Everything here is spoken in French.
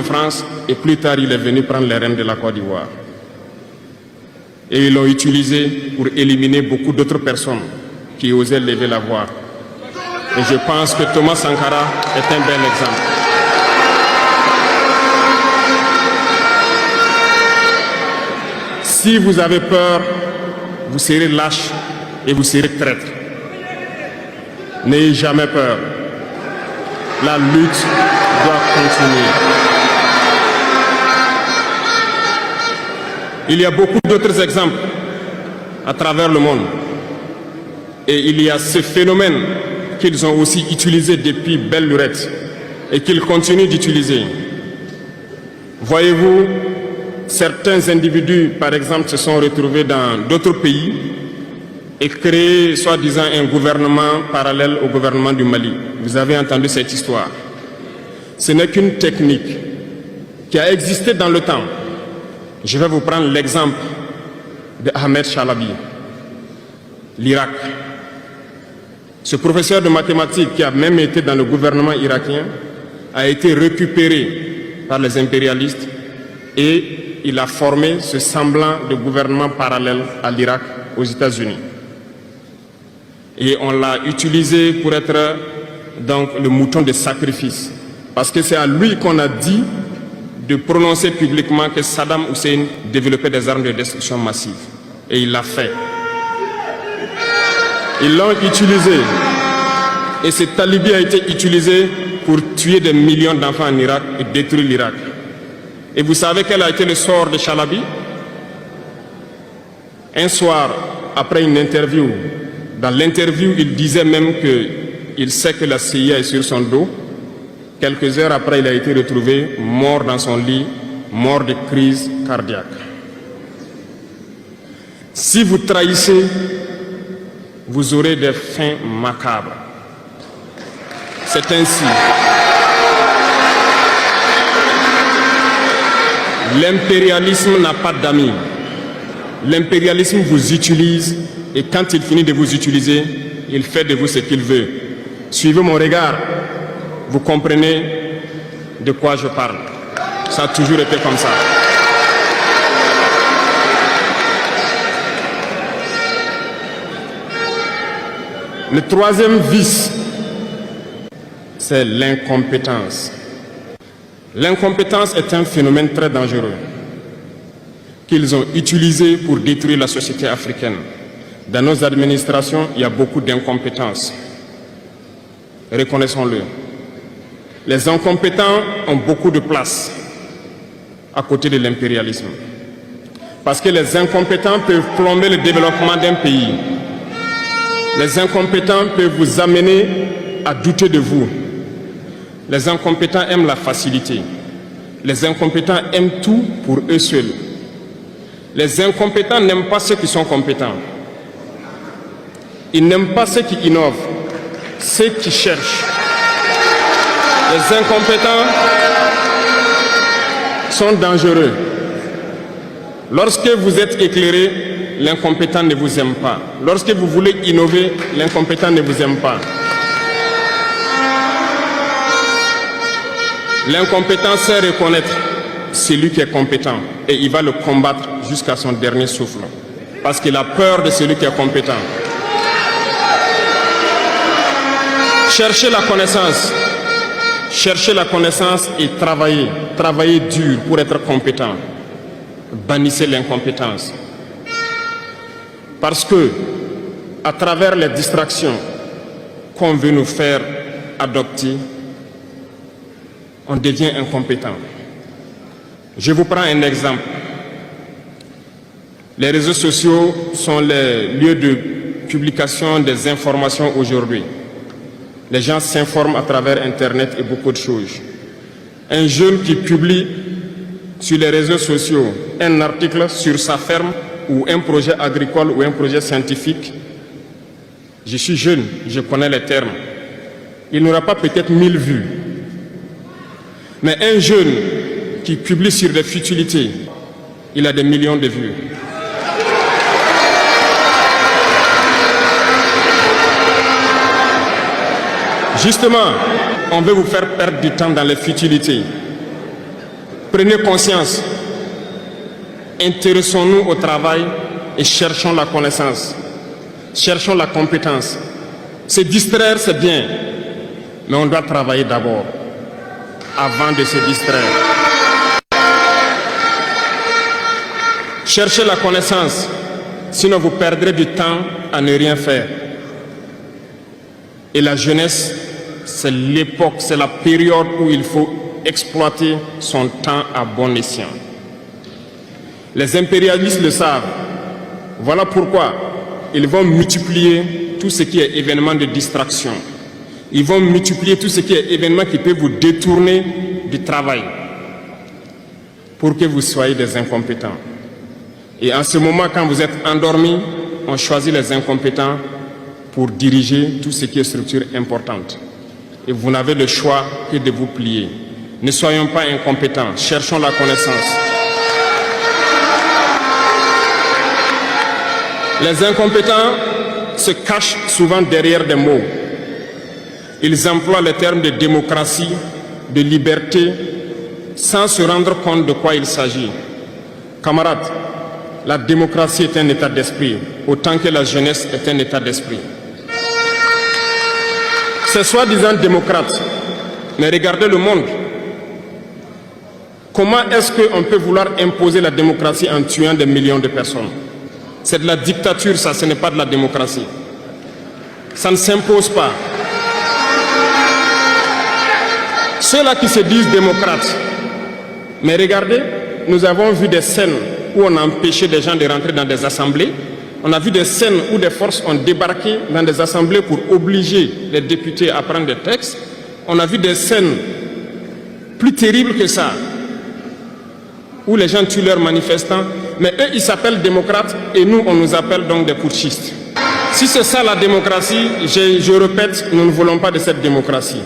France et plus tard il est venu prendre les rênes de la Côte d'Ivoire. Et ils l'ont utilisé pour éliminer beaucoup d'autres personnes qui osaient lever la voix. Et je pense que Thomas Sankara est un bel exemple. Si vous avez peur, vous serez lâche et vous serez traître. N'ayez jamais peur. La lutte doit continuer. Il y a beaucoup d'autres exemples à travers le monde. Et il y a ce phénomène qu'ils ont aussi utilisé depuis belle lurette et qu'ils continuent d'utiliser. Voyez-vous, certains individus, par exemple, se sont retrouvés dans d'autres pays et créé, soi-disant, un gouvernement parallèle au gouvernement du Mali. Vous avez entendu cette histoire. Ce n'est qu'une technique qui a existé dans le temps. Je vais vous prendre l'exemple de Ahmed Chalabi, l'Irak. Ce professeur de mathématiques qui a même été dans le gouvernement irakien a été récupéré par les impérialistes et il a formé ce semblant de gouvernement parallèle à l'Irak aux États-Unis. Et on l'a utilisé pour être donc le mouton de sacrifice. Parce que c'est à lui qu'on a dit de prononcer publiquement que Saddam Hussein développait des armes de destruction massive. Et il l'a fait. Ils l'ont utilisé. Et cet alibi a été utilisé pour tuer des millions d'enfants en Irak et détruire l'Irak. Et vous savez quel a été le sort de Chalabi? Un soir, après une interview, dans l'interview, il disait même qu'il sait que la CIA est sur son dos. Quelques heures après, il a été retrouvé mort dans son lit, mort de crise cardiaque. Si vous trahissez, vous aurez des fins macabres. C'est ainsi. L'impérialisme n'a pas d'amis. L'impérialisme vous utilise et quand il finit de vous utiliser, il fait de vous ce qu'il veut. Suivez mon regard, vous comprenez de quoi je parle. Ça a toujours été comme ça. Le troisième vice, c'est l'incompétence. L'incompétence est un phénomène très dangereux qu'ils ont utilisé pour détruire la société africaine. Dans nos administrations, il y a beaucoup d'incompétence. Reconnaissons-le. Les incompétents ont beaucoup de place à côté de l'impérialisme. Parce que les incompétents peuvent plomber le développement d'un pays. Les incompétents peuvent vous amener à douter de vous. Les incompétents aiment la facilité. Les incompétents aiment tout pour eux seuls. Les incompétents n'aiment pas ceux qui sont compétents. Ils n'aiment pas ceux qui innovent, ceux qui cherchent. Les incompétents sont dangereux. Lorsque vous êtes éclairé, l'incompétent ne vous aime pas. Lorsque vous voulez innover, l'incompétent ne vous aime pas. L'incompétent sait reconnaître celui qui est compétent et il va le combattre jusqu'à son dernier souffle. Parce qu'il a peur de celui qui est compétent. Cherchez la connaissance. Cherchez la connaissance et travaillez. Travaillez dur pour être compétent. Bannissez l'incompétence. Parce que, à travers les distractions qu'on veut nous faire adopter, on devient incompétent. Je vous prends un exemple. Les réseaux sociaux sont les lieux de publication des informations aujourd'hui. Les gens s'informent à travers Internet et beaucoup de choses. Un jeune qui publie sur les réseaux sociaux un article sur sa ferme ou un projet agricole ou un projet scientifique, je suis jeune, je connais les termes. Il n'aura pas peut-être 1000 vues. Mais un jeune qui publie sur des futilités, il a des millions de vues. Justement, on veut vous faire perdre du temps dans les futilités. Prenez conscience. Intéressons-nous au travail et cherchons la connaissance. Cherchons la compétence. Se distraire, c'est bien, mais on doit travailler d'abord, avant de se distraire. Cherchez la connaissance, sinon vous perdrez du temps à ne rien faire. Et la jeunesse, c'est l'époque, c'est la période où il faut exploiter son temps à bon escient. Les impérialistes le savent. Voilà pourquoi ils vont multiplier tout ce qui est événement de distraction. Ils vont multiplier tout ce qui est événement qui peut vous détourner du travail pour que vous soyez des incompétents. Et en ce moment, quand vous êtes endormis, on choisit les incompétents pour diriger tout ce qui est structure importante. Et vous n'avez le choix que de vous plier. Ne soyons pas incompétents, cherchons la connaissance. Les incompétents se cachent souvent derrière des mots. Ils emploient les termes de démocratie, de liberté, sans se rendre compte de quoi il s'agit. Camarades, la démocratie est un état d'esprit, autant que la jeunesse est un état d'esprit. C'est soi-disant démocrate, mais regardez le monde. Comment est-ce qu'on peut vouloir imposer la démocratie en tuant des millions de personnes? C'est de la dictature, ça, ce n'est pas de la démocratie. Ça ne s'impose pas. Ceux-là qui se disent démocrates, mais regardez, nous avons vu des scènes où on a empêché des gens de rentrer dans des assemblées. On a vu des scènes où des forces ont débarqué dans des assemblées pour obliger les députés à prendre des textes. On a vu des scènes plus terribles que ça, où les gens tuent leurs manifestants, mais eux, ils s'appellent démocrates et nous, on nous appelle donc des putschistes. Si c'est ça la démocratie, je répète, nous ne voulons pas de cette démocratie.